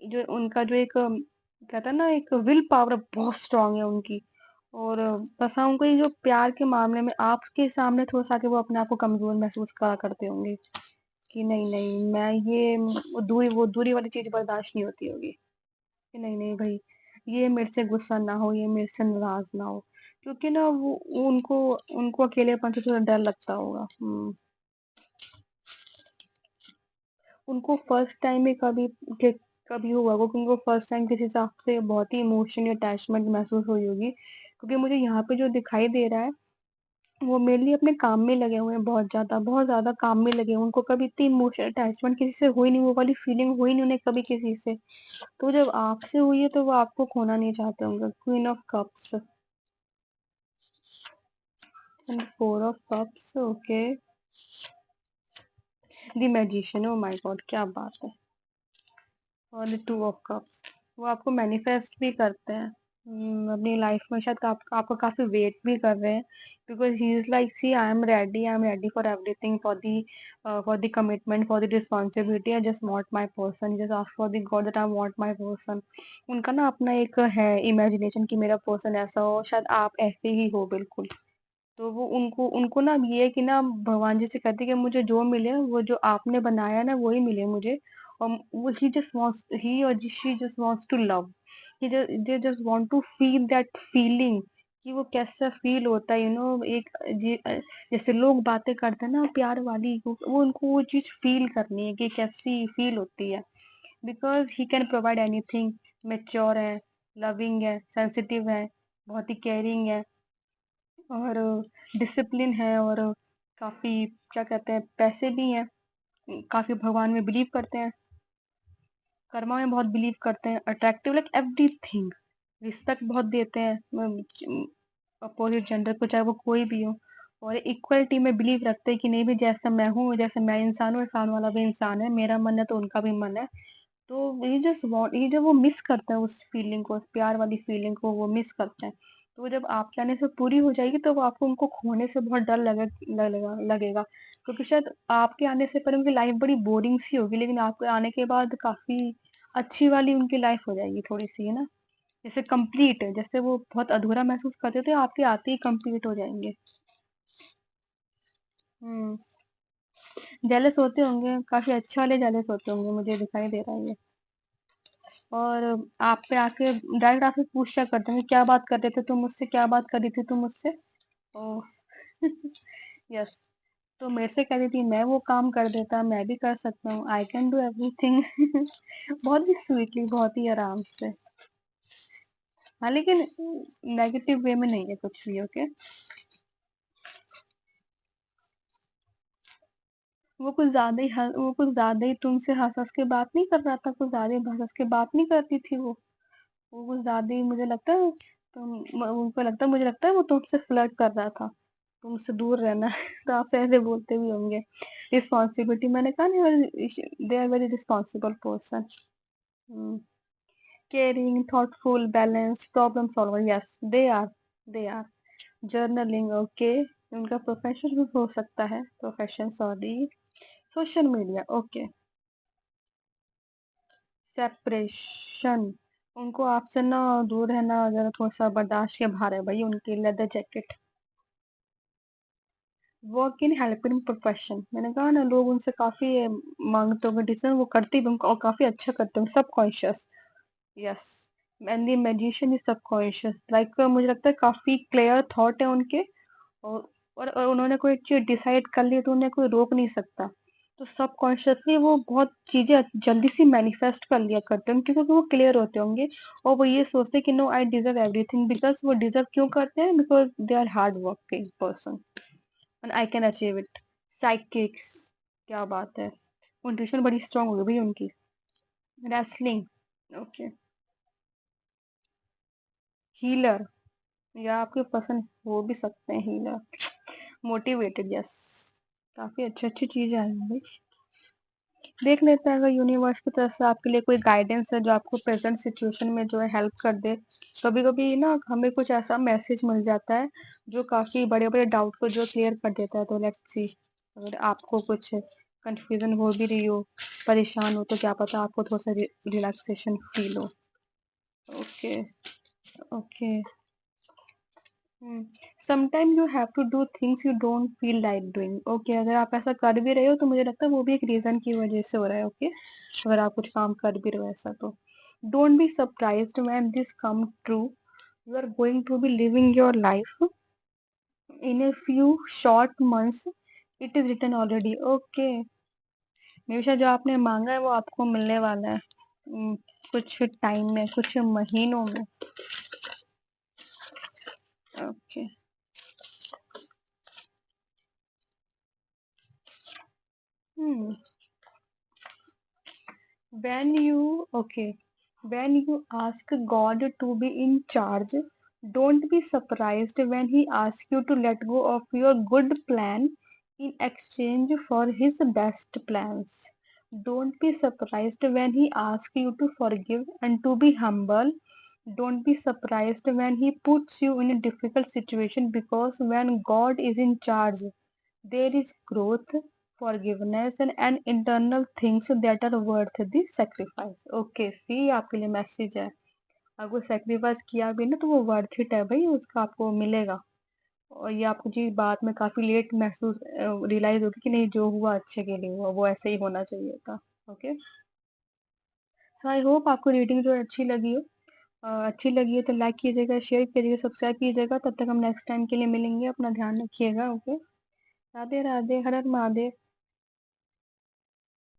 Speaker 1: जो उनका जो एक कहते हैं ना एक विल पावर बहुत स्ट्रांग है उनकी। और बस हाँ, उनको ये जो प्यार के मामले में आपके सामने थोड़ा सा कि वो अपने आप को कमजोर महसूस करा करते होंगे कि नहीं नहीं मैं ये वो दूरी वाली चीज बर्दाश्त नहीं होती होगी कि नहीं नहीं भाई ये मेरे से गुस्सा ना हो, ये मेरे से नाराज ना हो, क्योंकि ना वो उनको उनको अकेलेपन से थोड़ा डर लगता होगा। उनको फर्स्ट टाइम में कभी हुआ होगा कि उनको फर्स्ट टाइम किसी से आपसे बहुत ही इमोशनल अटैचमेंट महसूस हुई होगी, क्योंकि मुझे यहाँ पे जो दिखाई दे रहा है वो मेनली अपने काम में लगे हुए हैं, बहुत ज्यादा काम में लगे हुए हैं। उनको कभी इतनी इमोशनल अटैचमेंट किसी से हुई नहीं, वो वाली फीलिंग हुई नहीं उन्हें कभी किसी से। तो जब आपसे हुई है तो वो आपको खोना नहीं चाहते होंगे। Queen of cups and four of cups, okay. The magician, oh my God क्या बात है। और द टू ऑफ कप्स, वो आपको मैनिफेस्ट भी करते हैं। अपनी लाइफ में शायद आपको काफी वेट भी कर रहे हैं, because he is like see I am ready for everything, for the commitment, for the responsibility, I just want my person, just ask for the god that I want my person. उनका ना अपना एक है imagination कि मेरा person ऐसा हो, शायद आप ऐसे ही हो बिल्कुल। तो वो उनको उनको ना ये है कि ना भगवान जी से कहते हैं कि मुझे जो मिले वो जो आपने बनाया ना वही मिले मुझे। और वो ही और she just wants to love, he they just want to feel that feeling कि वो कैसा फील होता है, एक जैसे लोग बातें करते हैं ना प्यार वाली, वो उनको वो चीज फील करनी है कि कैसी फील होती है। Because he can provide anything, mature है, लविंग है, सेंसिटिव है, बहुत ही केयरिंग है, और डिसिप्लिन है, और काफी क्या कहते हैं पैसे भी हैं, काफी भगवान में बिलीव करते हैं, कर्मा में बहुत बिलीव करते हैं, अट्रैक्टिव लाइक एवरीथिंग, रिस्पेक्ट बहुत देते हैं अपोजिट जेंडर को, चाहे वो कोई भी हो। और इक्वलिटी में बिलीव रखते हैं कि नहीं भी जैसा मैं हूँ, जैसे मैं इंसान हूँ, इंसान वाला भी इंसान है, मेरा मन है तो उनका भी मन है। तो ये जस्ट वांट, ये जब वो मिस करते हैं उस फीलिंग को, उस प्यार वाली फीलिंग को वो मिस करते हैं। तो वो जब आपके आने से पूरी हो जाएगी तो वो आपको उनको खोने से बहुत डर लगेगा, क्योंकि शायद आपके आने से पहले उनकी लाइफ बड़ी बोरिंग सी होगी, लेकिन आपके आने के बाद काफी अच्छी वाली उनकी लाइफ हो जाएगी थोड़ी सी, है ना। जैसे कंप्लीट है, जैसे वो बहुत अधूरा महसूस करते थे, आपके आते ही कंप्लीट हो जाएंगे। हम्म। जेलस होते होंगे, काफी अच्छे वाले जेलस होते होंगे, मुझे दिखाई दे रहा है ये। और आप पे आके डायरेक्ट आपसे पूछा करते हैं क्या बात कर रहे थे तुम मुझसे, क्या बात कर रही थी तुम मुझसे। ओह। यस। तो मेरे से कह रही थी मैं वो काम कर देता, मैं भी कर सकता हूँ, आई कैन डू एवरीथिंग। बहुत ही स्वीटली, बहुत ही आराम से। हाँ लेकिन नेगेटिव वे में नहीं है कुछ भी, ओके। वो कुछ ज्यादा ही तुमसे हंस हंस के बात नहीं कर रहा था, कुछ ज्यादा ही हंस हंस के बात नहीं करती थी वो कुछ ज्यादा ही मुझे लगता है मुझे लगता है वो तुमसे फ्लर्ट कर रहा था, तुमसे दूर रहना। तो आपसे ऐसे बोलते भी होंगे। रिस्पॉन्सिबिलिटी, मैंने कहा नहीं, they are very responsible person, caring, thoughtful, balanced, problem solver, yes they are journaling, okay. उनका प्रोफेशन भी हो सकता है, profession sorry, social media, okay. Separation, उनको आपसे ना दूर रहना जरा थोड़ा सा बर्दाश्त के बाहर है भाई, उनकी leather jacket. Work in helping profession, मैंने कहा ना लोग उनसे काफी मांगते होंगे डिसीजन, वो करते भी होंगे और काफी अच्छा करते होंगे, सब conscious. Yes. And the magician is सब कॉन्शियस, लाइक मुझे लगता है काफी क्लियर थॉट है उनके। और उन्होंने कोई चीज डिसाइड कर ली तो उन्हें कोई रोक नहीं सकता। तो सबकॉन्शियसली वो बहुत चीजें जल्दी से मैनिफेस्ट कर लिया करते हैं क्योंकि वो क्लियर होते होंगे। और वो ये सोचते हैं कि no I deserve everything, because वो डिजर्व क्यों करते हैं, because they are hard working person and I can achieve it. Psychics, क्या बात है। इंट्यूशन बड़ी स्ट्रांग हो गई भाई उनकी। रेसलिंग। ओके। हीलर, या आपके पसंद हो भी सकते हैं हीलर। Motivated, yes. काफी अच्छी अच्छी चीजें आई हैं भाई। देख लेते हैं अगर यूनिवर्स की तरफ से आपके लिए कोई गाइडेंस है जो आपको प्रेजेंट सिचुएशन में जो है हेल्प कर दे। कभी कभी ना हमें कुछ ऐसा मैसेज मिल जाता है जो काफी बड़े बड़े डाउट को जो क्लियर कर देता है। तो लेट्स सी, अगर आपको कुछ कंफ्यूजन हो भी रही हो, परेशान हो, तो क्या पता आपको थोड़ा सा रिलैक्सेशन फील हो। Okay. Okay. Sometime you have to do things you don't feel like doing. Okay, अगर आप ऐसा कर भी रहे हो तो मुझे लगता है वो भी एक रीजन की वजह से हो रहा है। ओके, अगर आप कुछ काम कर भी रहे हो ऐसा तो don't be surprised when this come true. You are going to be living your life in a few short months. It is written already. Okay, Nimisha जो आपने मांगा है वो आपको मिलने वाला है। कुछ टाइम में, कुछ महीनों में। Okay. Hmm when you okay when you ask God to be in charge, don't be surprised when he asks you to let go of your good plan in exchange for his best plans. Don't be surprised when he asks you to forgive and to be humble. Don't be surprised when he puts you in a difficult situation, because when God is in charge, there is growth, forgiveness, and internal things that are worth the sacrifice. Okay, see, आपके लिए message है। अगर sacrifice किया भी ना तो वो worth it है भाई, उसका आपको मिलेगा। और ये आपको जी बाद में काफी लेट महसूस रियलाइज होगी कि नहीं, जो हुआ अच्छे के लिए हुआ, वो ऐसे ही होना चाहिए था। ओके, सो आई होप आपको रीडिंग जो है अच्छी लगी हो। अच्छी लगी है तो लाइक कीजिएगा, शेयर कीजिएगा, सब्सक्राइब कीजिएगा। तब तक हम नेक्स्ट टाइम के लिए मिलेंगे। अपना ध्यान रखिएगा। ओके, राधे राधे, हर हर महादेव।